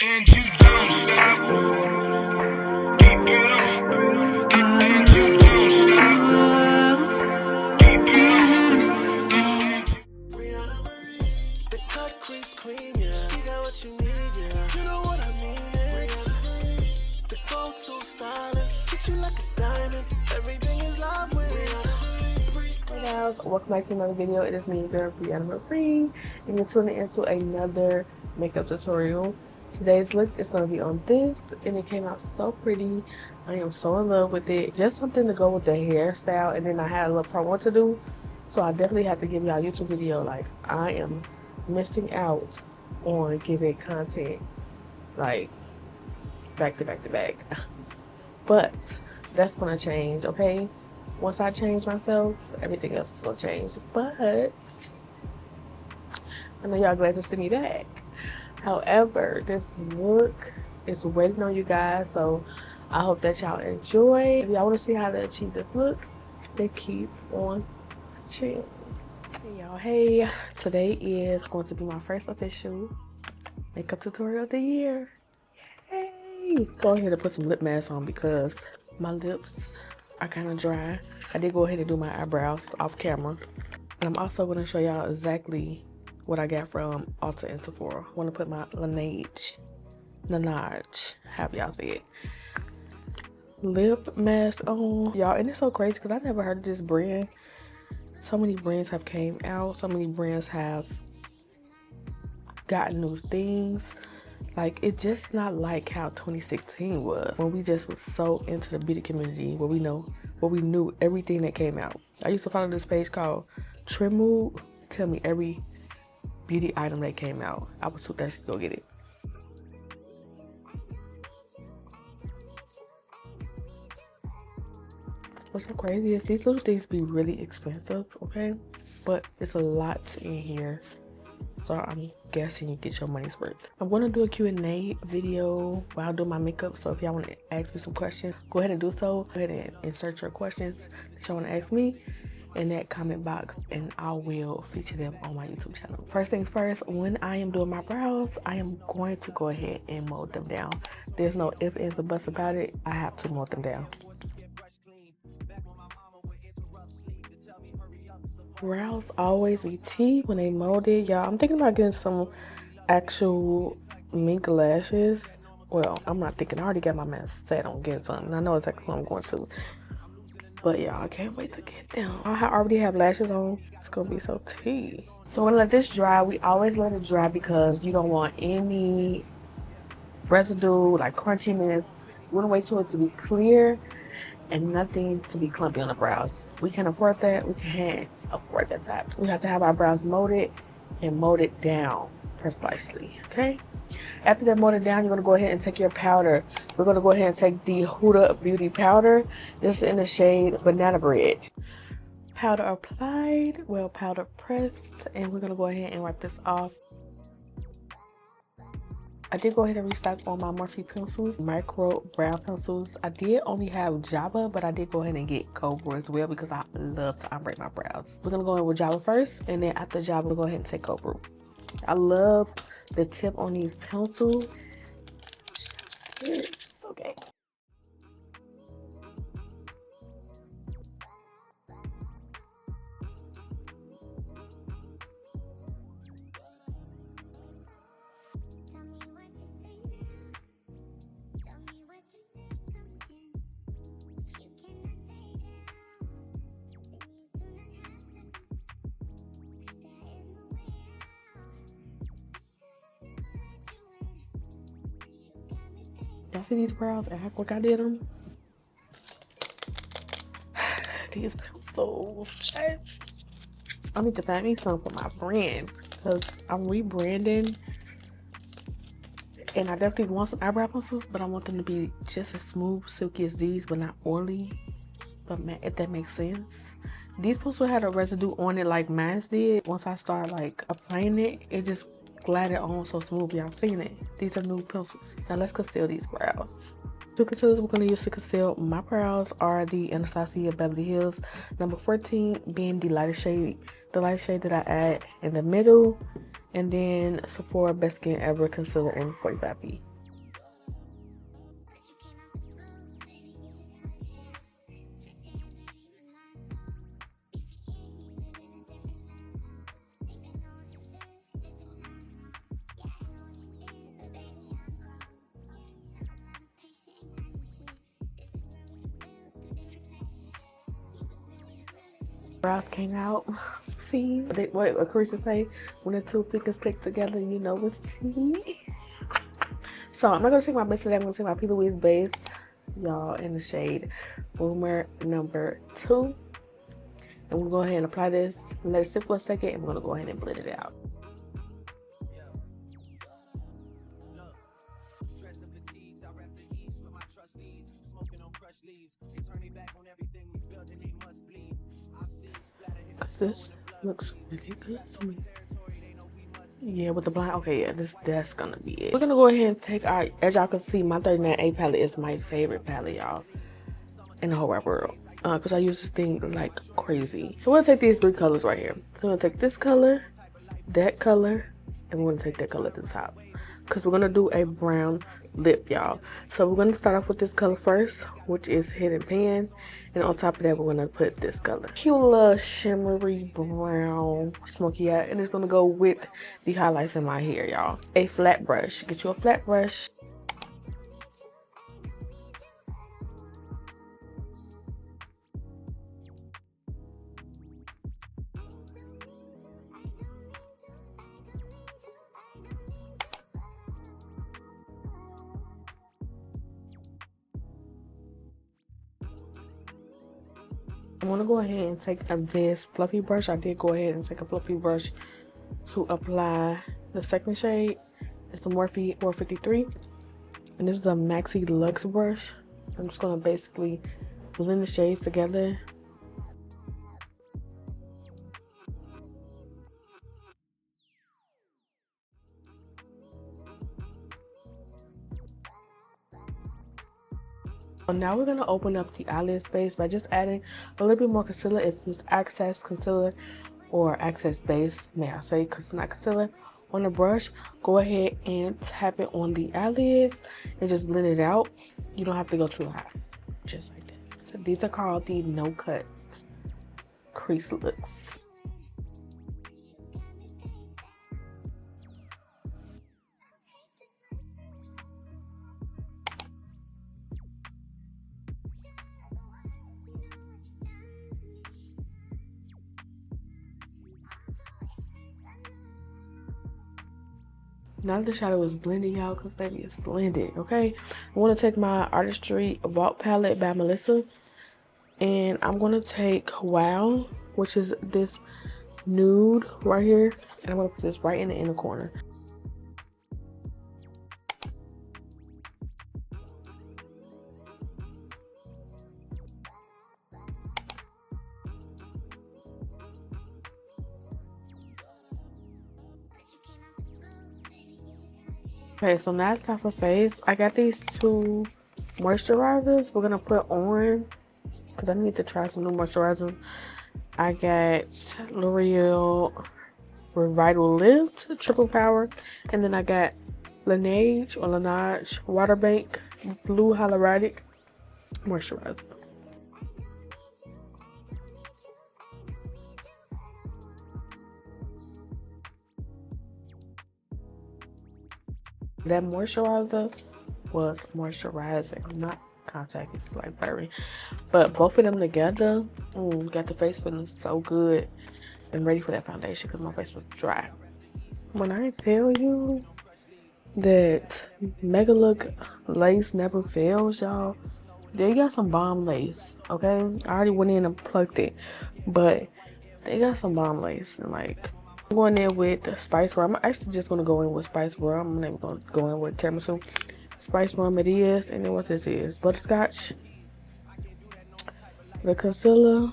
And you don't stop. Keep going. And you don't stop. Keep going. Briana Marie, the cut crease queen, yeah. She got what you need, yeah. You know what I mean, eh? Briana Marie, the go-to stylist. Treat you like a diamond. Everything is love with Briana Marie. Hey guys, welcome back to another video. It is me, your girl Briana Marie, and you're tuning into another makeup tutorial. Today's look is going to be on this, and it came out so pretty. I am so in love with it. Just something to go with the hairstyle, and then I had a little promo to do, so I definitely have to give y'all a YouTube video. Like, I am missing out on giving content like back to back to back. But that's going to change, okay? Once I change myself, everything else is going to change. But I know y'all glad to see me back. However, this look is waiting on you guys, so I hope that y'all enjoy. If y'all want to see how to achieve this look, then keep on watching. Hey y'all, hey, today is going to be my first official makeup tutorial of the year. Hey, go ahead and put some lip mask on because my lips are kind of dry. I did go ahead and do my eyebrows off camera, and I'm also going to show y'all exactly what I got from Ulta and Sephora. I want to put my LANEIGE, however y'all say it, lip mask on, y'all. And it's so crazy because I never heard of this brand. So many brands have came out. So many brands have gotten new things. Like, it's just not like how 2016 was, when we just was so into the beauty community, where we knew everything that came out. I used to follow this page called Trim Mood. Tell me every beauty item that came out. I was too thirsty to go get it. What's so crazy is these little things be really expensive, okay? But it's a lot in here, so I'm guessing you get your money's worth. I'm going to do a Q&A video while doing my makeup, so if y'all want to ask me some questions, go ahead and do so. Go ahead and insert your questions that y'all want to ask me in that comment box, and I will feature them on my YouTube channel. First things first, when I am doing my brows, I am going to go ahead and mold them down. There's no ifs, ands, or buts about it. I have to mold them down. Brows always be tea when they molded, y'all. I'm thinking about getting some actual mink lashes. Well, I'm not thinking. I already got my mask set on getting something. I know exactly what I'm going to. But y'all, I can't wait to get them. I already have lashes on. It's gonna be so tea. So we're gonna let this dry. We always let it dry because you don't want any residue, like crunchiness. We wanna wait till it to be clear and nothing to be clumpy on the brows. We can afford that. We can't afford that type. We have to have our brows molded and molded down precisely, okay? After they're molded down, you're gonna go ahead and take your powder. We're gonna go ahead and take the Huda Beauty powder. This is in the shade Banana Bread. Powder applied, well, powder pressed, and we're gonna go ahead and wipe this off. I did go ahead and restock on my Morphe pencils, micro brow pencils. I did only have Java, but I did go ahead and get Cobra as well because I love to ombre my brows. We're gonna go in with Java first, and then after Java, we'll go ahead and take Cobra. I love the tip on these pencils. It's okay. Y'all see these brows and act like I did them? These pencils. I need to find me some for my brand because I'm rebranding, and I definitely want some eyebrow pencils, but I want them to be just as smooth, silky as these, but not oily. But man, if that makes sense. These pencils had a residue on it like mine did. Once I start like applying it, it just glided on so smooth. Y'all seen it. These are new pencils. Now let's conceal these brows. Two concealers we're going to use to conceal my brows are the Anastasia Beverly Hills number 14, being the lighter shade that I add in the middle, and then Sephora Best Skin Ever concealer in 45B. Brows came out. See? What Carisha say? When the two fingers stick together, you know it's tea. So I'm not going to take my base today. I'm going to take my P.Louise base, y'all, in the shade Rumor number 2. And we'll go ahead and apply this, let it sit for a second, and we're going to go ahead and blend it out. Because this looks really good to me. Yeah, with the blind. Okay, yeah, that's gonna be it. We're gonna go ahead and take our, as y'all can see, my 39A palette is my favorite palette, y'all, in the whole wide world. Because I use this thing like crazy. So we're gonna take these 3 colors right here. So we're gonna take this color, that color, and we're gonna take that color at the top. Because we're gonna do a brown lip, y'all. So we're gonna start off with this color first, which is Hidden Pan. And on top of that, we're gonna put this color. Cute little shimmery brown smoky eye. And it's gonna go with the highlights in my hair, y'all. A flat brush. Get you a flat brush. I'm gonna go ahead and take this fluffy brush. I did go ahead and take a fluffy brush to apply the second shade. It's the Morphe 453, and this is a Maxi Luxe brush. I'm just gonna basically blend the shades together. So now we're gonna open up the eyelid space by just adding a little bit more concealer. If it's Access Concealer or Access Base, may I say, because it's not concealer, on the brush, go ahead and tap it on the eyelids and just blend it out. You don't have to go too high, just like that. So these are called the no cut crease looks. Now the shadow is blending out, because baby, it's blended, okay? I want to take my Artistry Vault palette by Melissa, and I'm going to take Wow, which is this nude right here, and I'm going to put this right in the inner corner. Okay, so now it's time for face. I got these 2 moisturizers we're gonna put on, because I need to try some new moisturizers. I got L'Oreal RevitaLift Triple Power, and then I got LANEIGE Water Bank Blue Hyaluronic Moisturizer. That moisturizer was moisturizing, not contact, it's like blurry, but both of them together got the face feeling so good. I'm ready for that foundation because my face was dry. When I tell you that Mega Look lace never fails, y'all, they got some bomb lace, okay? I already went in and plucked it, but they got some bomb lace. And like, I'm going in with Spice Rum. I'm actually just going to go in with Spice Rum. I'm not even going to go in with Tiramisu. Spice Rum it is. And then what this is, Butterscotch. The concealer.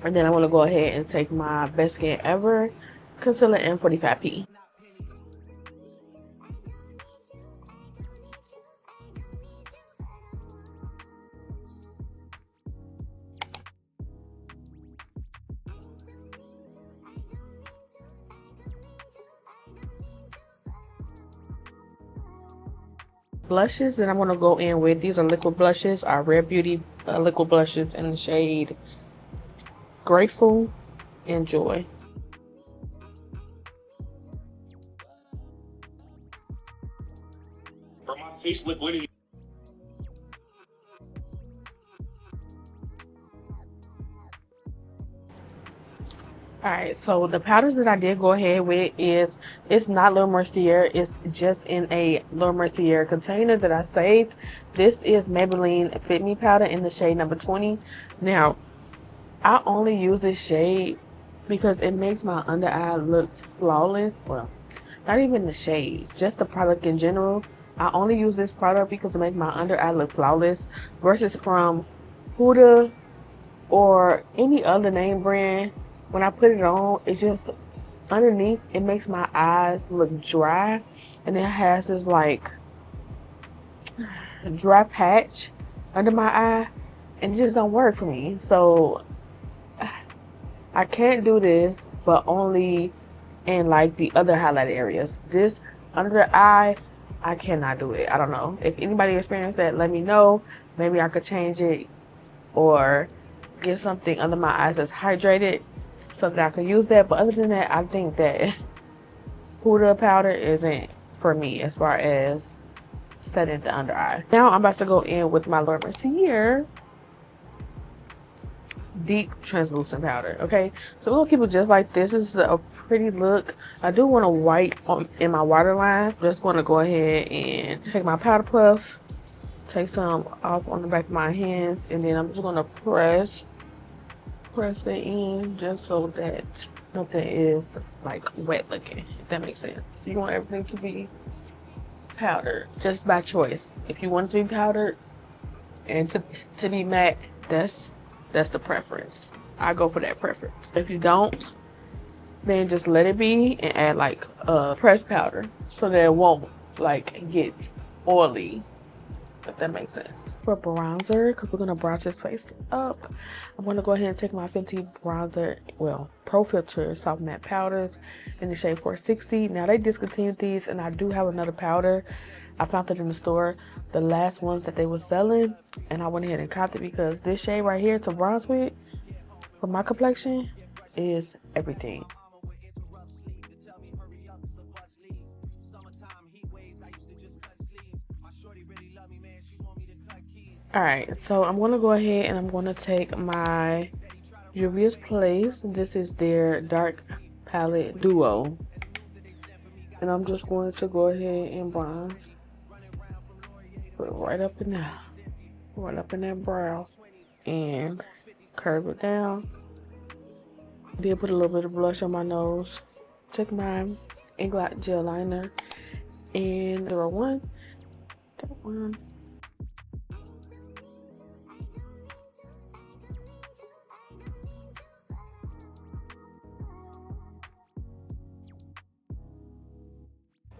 And then I want to go ahead and take my Best Skin Ever concealer in 45P. Blushes that I'm going to go in with, these are liquid blushes, are Rare Beauty liquid blushes in the shade Grateful and Joy. facelift lineage. Alright, so the powders that I did go ahead with is, it's not Little Mercier, it's just in a Little Mercier container that I saved. This is Maybelline Fit Me powder in the shade number 20. Now, I only use this shade because it makes my under eye look flawless. Well, not even the shade, just the product in general. I only use this product because it makes my under eye look flawless, versus from Huda or any other name brand. When I put it on, it's just underneath, it makes my eyes look dry, and it has this like dry patch under my eye, and it just don't work for me. So I can't do this, but only in like the other highlight areas. This under the eye, I cannot do it. I don't know. If anybody experienced that, let me know. Maybe I could change it or get something under my eyes that's hydrated so that I can use that. But other than that, I think that Huda powder isn't for me as far as setting the under eye. Now I'm about to go in with my Laura Mercier deep translucent powder. Okay, so we're gonna keep it just like this. This is a pretty look. I do want a white in my waterline. Just want to go ahead and take my powder puff, take some off on the back of my hands, and then I'm just gonna press it in just so that nothing is like wet looking, if that makes sense. You want everything to be powdered just by choice. If you want it to be powdered and to be matte, that's the preference. I go for that preference. If you don't, then just let it be and add like pressed powder so that it won't like get oily, if that makes sense. For bronzer, because we're gonna bronze this face up, I'm gonna go ahead and take my Fenty bronzer, well, Pro Filtr soft matte powders in the shade 460. Now they discontinued these, and I do have another powder. I found it in the store, the last ones that they were selling, and I went ahead and copped it because this shade right here to bronze with for my complexion is everything. Alright, so I'm going to go ahead and I'm going to take my Juvia's Place. This is their dark palette duo. And I'm just going to go ahead and bronze. Put it right up in there. Right up in that brow. And curve it down. Did put a little bit of blush on my nose. Took my Inglot Gel Liner. And there are one.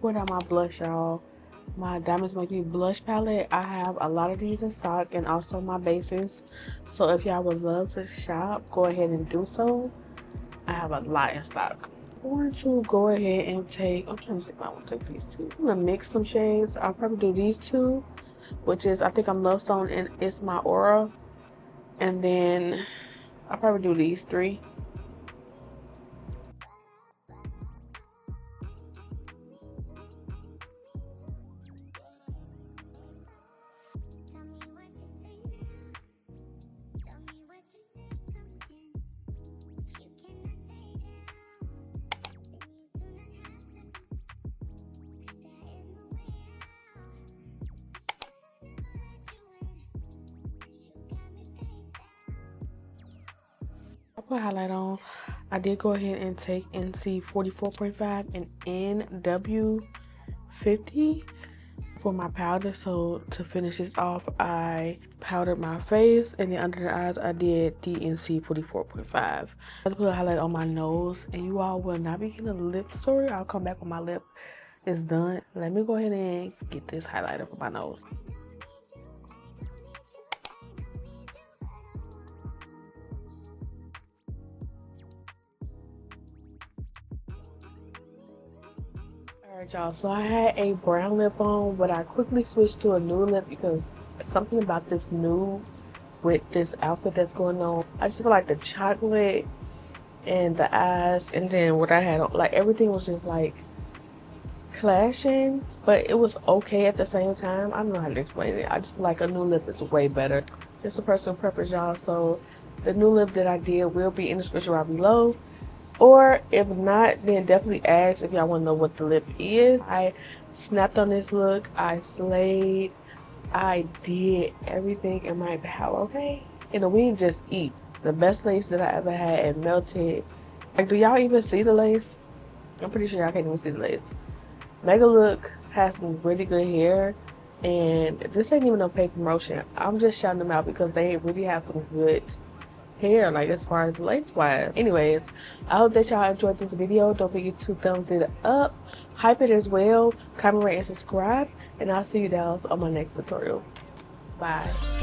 Put on my blush, y'all. My Diamonds Make Me Blush palette. I have a lot of these in stock, and also my bases. So if y'all would love to shop, go ahead and do so. I have a lot in stock. I'm going to go ahead and take, I'm trying to see if I want to take these two. I'm going to mix some shades. I'll probably do these two, which is, I think I'm Love Stone and It's My Aura. And then I'll probably do these three. Put highlight on. I did go ahead and take NC 44.5 and NW50 for my powder. So to finish this off, I powdered my face, and then under the eyes I did the NC 44.5. I just put a highlight on my nose, and you all will not be getting a lip story. I'll come back when my lip is done. Let me go ahead and get this highlighter for my nose. Alright, y'all, so I had a brown lip on, but I quickly switched to a nude lip because something about this nude with this outfit that's going on, I just feel like the chocolate and the eyes, and then what I had on, like everything was just like clashing, but it was okay at the same time. I don't know how to explain it. I just feel like a new lip is way better. Just a personal preference, y'all. So the new lip that I did will be in the description right below. Or if not, then definitely ask if y'all want to know what the lip is. I snapped on this look. I slayed. I did everything in my power, okay? And the wing just eat. The best lace that I ever had and melted. Like, do y'all even see the lace? I'm pretty sure y'all can't even see the lace. Mega Look has some really good hair. And this ain't even a paid promotion. I'm just shouting them out because they really have some good hair, like as far as lace wise. Anyways, I hope that y'all enjoyed this video. Don't forget to thumbs it up, hype it as well, comment, rate, and subscribe, and I'll see you guys on my next tutorial. Bye.